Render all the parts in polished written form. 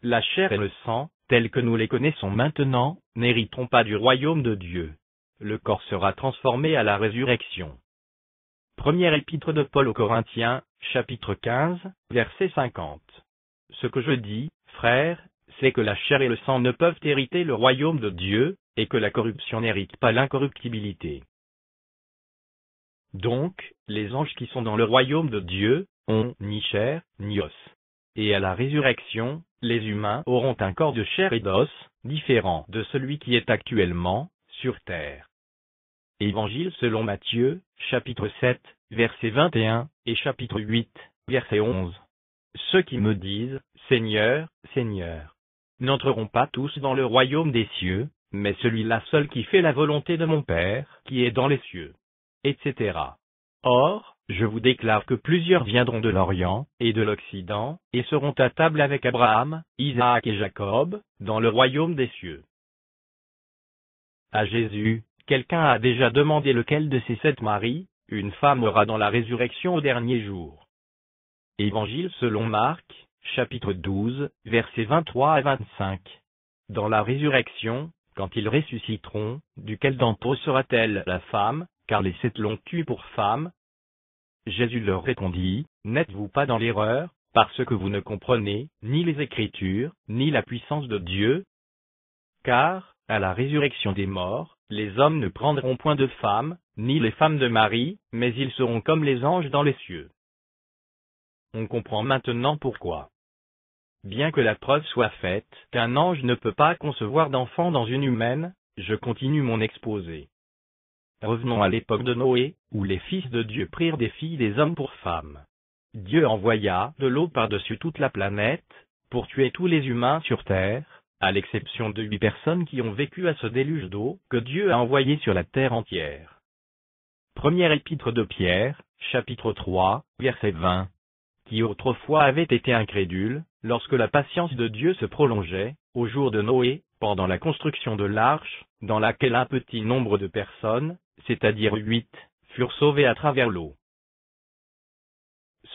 la chair et le sang, tels que nous les connaissons maintenant, n'hériteront pas du royaume de Dieu. Le corps sera transformé à la résurrection. Première épître de Paul aux Corinthiens, chapitre 15, verset 50. Ce que je dis, frères, c'est que la chair et le sang ne peuvent hériter le royaume de Dieu, et que la corruption n'hérite pas l'incorruptibilité. Donc, les anges qui sont dans le royaume de Dieu, ont ni chair, ni os. Et à la résurrection, les humains auront un corps de chair et d'os, différent de celui qui est actuellement, sur terre. Évangile selon Matthieu, chapitre 7, verset 21, et chapitre 8, verset 11. Ceux qui me disent, Seigneur, Seigneur, n'entreront pas tous dans le royaume des cieux, mais celui-là seul qui fait la volonté de mon Père, qui est dans les cieux. Etc. Or, je vous déclare que plusieurs viendront de l'Orient et de l'Occident, et seront à table avec Abraham, Isaac et Jacob, dans le royaume des cieux. À Jésus, quelqu'un a déjà demandé lequel de ces 7 maris, une femme aura dans la résurrection au dernier jour. Évangile selon Marc, chapitre 12, versets 23 à 25. Dans la résurrection, quand ils ressusciteront, duquel d'entre eux sera-t-elle la femme, car les 7 l'ont tue pour femme? Jésus leur répondit, n'êtes-vous pas dans l'erreur, parce que vous ne comprenez ni les Écritures, ni la puissance de Dieu? Car, à la résurrection des morts, les hommes ne prendront point de femmes, ni les femmes de Marie, mais ils seront comme les anges dans les cieux. On comprend maintenant pourquoi. Bien que la preuve soit faite qu'un ange ne peut pas concevoir d'enfant dans une humaine, je continue mon exposé. Revenons à l'époque de Noé, où les fils de Dieu prirent des filles des hommes pour femmes. Dieu envoya de l'eau par-dessus toute la planète, pour tuer tous les humains sur terre, à l'exception de 8 personnes qui ont vécu à ce déluge d'eau que Dieu a envoyé sur la terre entière. Première épître de Pierre, chapitre 3, verset 20. Qui autrefois avait été incrédule, lorsque la patience de Dieu se prolongeait, au jour de Noé, pendant la construction de l'arche, dans laquelle un petit nombre de personnes, c'est-à-dire 8, furent sauvées à travers l'eau.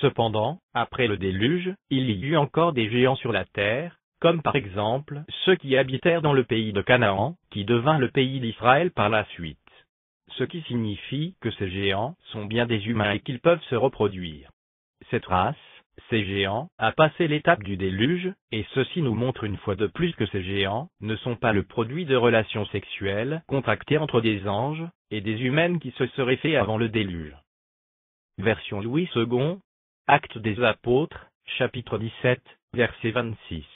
Cependant, après le déluge, il y eut encore des géants sur la terre, comme par exemple ceux qui habitèrent dans le pays de Canaan, qui devint le pays d'Israël par la suite. Ce qui signifie que ces géants sont bien des humains et qu'ils peuvent se reproduire. Cette race, ces géants, a passé l'étape du déluge, et ceci nous montre une fois de plus que ces géants ne sont pas le produit de relations sexuelles contractées entre des anges et des humaines qui se seraient fait avant le déluge. Version Louis II, Actes des Apôtres, chapitre 17, verset 26.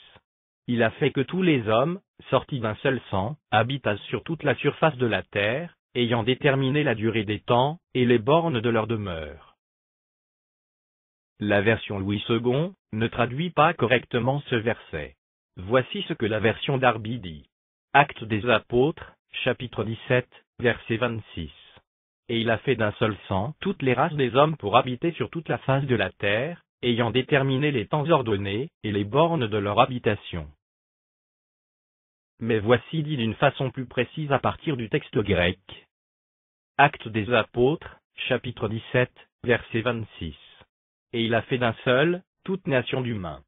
Il a fait que tous les hommes, sortis d'un seul sang, habitassent sur toute la surface de la terre, ayant déterminé la durée des temps et les bornes de leur demeure. La version Louis II ne traduit pas correctement ce verset. Voici ce que la version Darby dit. Actes des Apôtres, chapitre 17, verset 26. Et il a fait d'un seul sang toutes les races des hommes pour habiter sur toute la face de la terre, ayant déterminé les temps ordonnés et les bornes de leur habitation. Mais voici dit d'une façon plus précise à partir du texte grec. Actes des Apôtres, chapitre 17, verset 26. Et il a fait d'un seul, toute nation d'humains.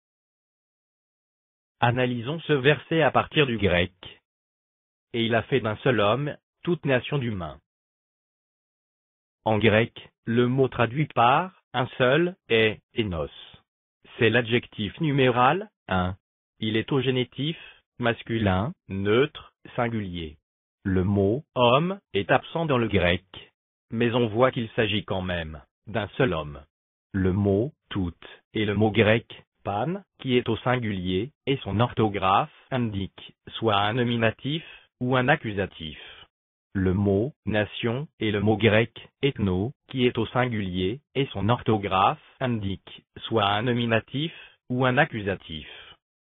Analysons ce verset à partir du grec. Et il a fait d'un seul homme, toute nation d'humains. En grec, le mot traduit par « un seul » est « énos ». C'est l'adjectif numéral « un ». Il est au génitif, masculin, neutre, singulier. Le mot « homme » est absent dans le grec. Mais on voit qu'il s'agit quand même d'un seul homme. Le mot « tout » et le mot grec « pan » qui est au singulier, et son orthographe indique soit un nominatif ou un accusatif. Le mot « nation » et le mot grec « ethno » qui est au singulier, et son orthographe indique soit un nominatif ou un accusatif.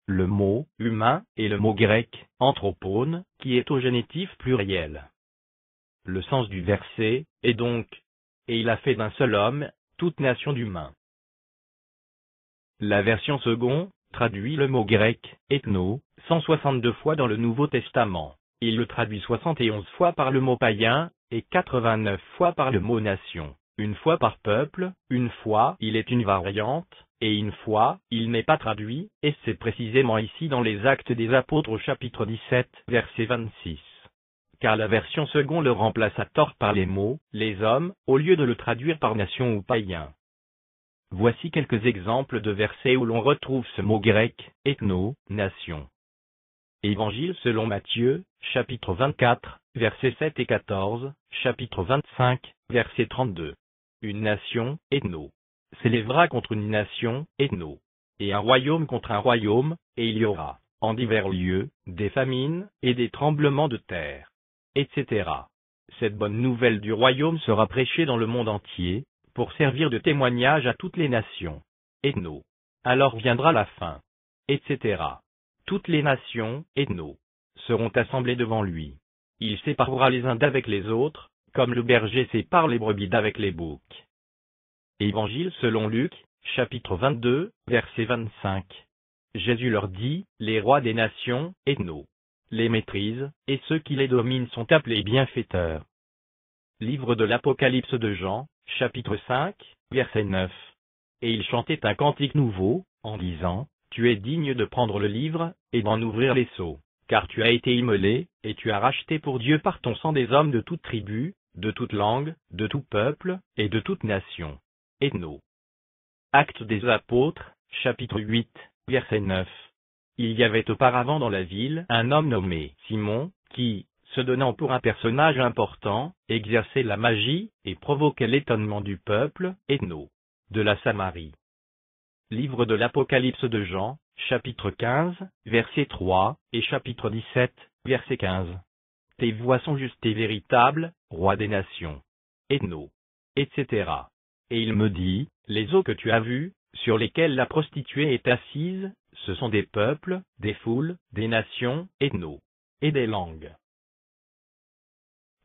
Le mot « humain » et le mot grec « anthropone » qui est au génitif pluriel. Le sens du verset est donc « et il a fait d'un seul homme toute nation d'humains ». La version second traduit le mot grec « ethno » 162 fois dans le Nouveau Testament. Il le traduit 71 fois par le mot païen, et 89 fois par le mot nation. Une fois par peuple, une fois il est une variante, et une fois, il n'est pas traduit, et c'est précisément ici dans les Actes des Apôtres au chapitre 17, verset 26. Car la version seconde le remplace à tort par les mots « les hommes » au lieu de le traduire par « nation » ou « païen ». Voici quelques exemples de versets où l'on retrouve ce mot grec « ethno », « nation ». Évangile selon Matthieu, chapitre 24, versets 7 et 14, chapitre 25, verset 32. Une nation, ethno, s'élèvera contre une nation, ethno, et un royaume contre un royaume, et il y aura, en divers lieux, des famines, et des tremblements de terre, etc. Cette bonne nouvelle du royaume sera prêchée dans le monde entier, pour servir de témoignage à toutes les nations. Ethno. Alors viendra la fin. Etc. Toutes les nations, ethno, seront assemblées devant lui. Il séparera les uns d'avec les autres, comme le berger sépare les brebis d'avec les boucs. Évangile selon Luc, chapitre 22, verset 25. Jésus leur dit, les rois des nations, ethno, les maîtrisent, et ceux qui les dominent sont appelés bienfaiteurs. Livre de l'Apocalypse de Jean, chapitre 5, verset 9. Et il chantait un cantique nouveau, en disant, tu es digne de prendre le livre, et d'en ouvrir les sceaux, car tu as été immolé, et tu as racheté pour Dieu par ton sang des hommes de toute tribu, de toute langue, de tout peuple, et de toute nation. Ethno. Actes des Apôtres, chapitre 8, verset 9. Il y avait auparavant dans la ville un homme nommé Simon, qui, se donnant pour un personnage important, exerçait la magie, et provoquait l'étonnement du peuple, ethno, de la Samarie. Livre de l'Apocalypse de Jean, chapitre 15, verset 3, et chapitre 17, verset 15. Tes voix sont justes et véritables, roi des nations. Ethno. Etc. Et il me dit, les eaux que tu as vues, sur lesquelles la prostituée est assise, ce sont des peuples, des foules, des nations, ethno, et des langues.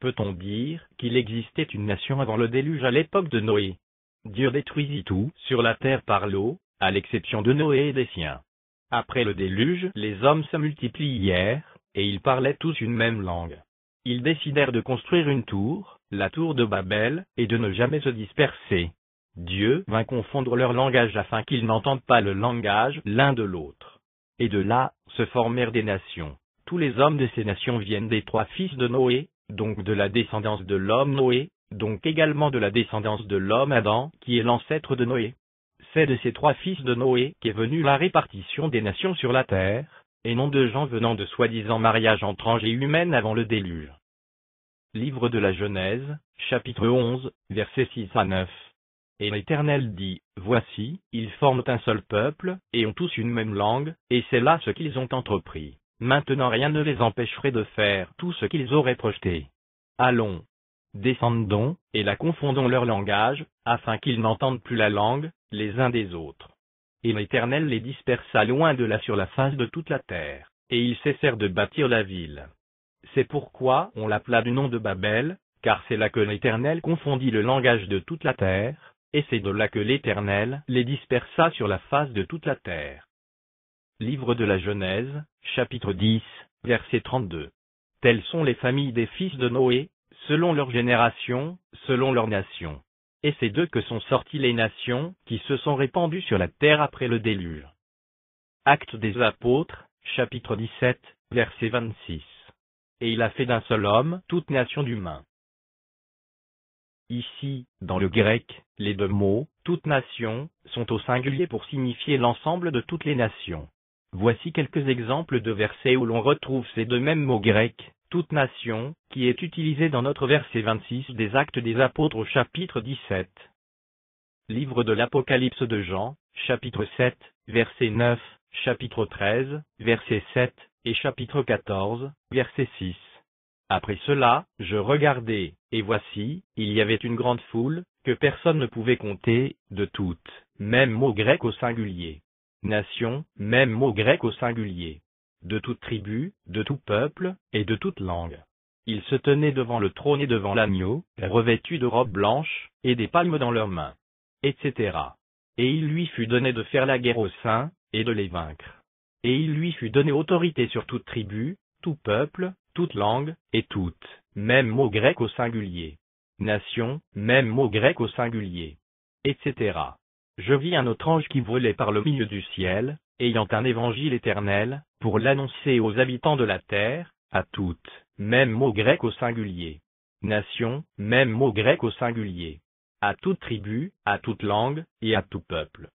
Peut-on dire qu'il existait une nation avant le déluge à l'époque de Noé? Dieu détruisit tout sur la terre par l'eau, à l'exception de Noé et des siens. Après le déluge, les hommes se multiplièrent, et ils parlaient tous une même langue. Ils décidèrent de construire une tour, la tour de Babel, et de ne jamais se disperser. Dieu vint confondre leur langage afin qu'ils n'entendent pas le langage l'un de l'autre. Et de là, se formèrent des nations. Tous les hommes de ces nations viennent des trois fils de Noé, donc de la descendance de l'homme Noé, donc également de la descendance de l'homme Adam, qui est l'ancêtre de Noé. C'est de ces trois fils de Noé qu'est venue la répartition des nations sur la terre, et non de gens venant de soi-disant mariage entre anges et humaines avant le déluge. Livre de la Genèse, chapitre 11, versets 6 à 9. Et l'Éternel dit, voici, ils forment un seul peuple, et ont tous une même langue, et c'est là ce qu'ils ont entrepris. Maintenant rien ne les empêcherait de faire tout ce qu'ils auraient projeté. Allons, descendons, et la confondons leur langage, afin qu'ils n'entendent plus la langue, les uns des autres. Et l'Éternel les dispersa loin de là sur la face de toute la terre, et ils cessèrent de bâtir la ville. C'est pourquoi on l'appela du nom de Babel, car c'est là que l'Éternel confondit le langage de toute la terre, et c'est de là que l'Éternel les dispersa sur la face de toute la terre. Livre de la Genèse, chapitre 10, verset 32. Telles sont les familles des fils de Noé, selon leur génération, selon leur nation. Et c'est d'eux que sont sorties les nations, qui se sont répandues sur la terre après le déluge. Actes des Apôtres, chapitre 17, verset 26. Et il a fait d'un seul homme toute nation d'humains. Ici, dans le grec, les deux mots, toute nation, sont au singulier pour signifier l'ensemble de toutes les nations. Voici quelques exemples de versets où l'on retrouve ces deux mêmes mots grecs, toute nation, qui est utilisé dans notre verset 26 des Actes des Apôtres au chapitre 17. Livre de l'Apocalypse de Jean, chapitre 7, verset 9, chapitre 13, verset 7, et chapitre 14, verset 6. Après cela, je regardai, et voici, il y avait une grande foule, que personne ne pouvait compter, de toutes, même mot grec au singulier. Nation, même mot grec au singulier. De toute tribu, de tout peuple, et de toute langue. Ils se tenaient devant le trône et devant l'agneau, revêtus de robes blanches, et des palmes dans leurs mains, etc. Et il lui fut donné de faire la guerre aux saints, et de les vaincre. Et il lui fut donné autorité sur toute tribu, tout peuple, toute langue, et toute, même mot grec au singulier. Nation, même mot grec au singulier. Etc. Je vis un autre ange qui volait par le milieu du ciel, ayant un évangile éternel, pour l'annoncer aux habitants de la terre, à toutes, même mot grec au singulier. Nation, même mot grec au singulier. À toute tribu, à toute langue, et à tout peuple.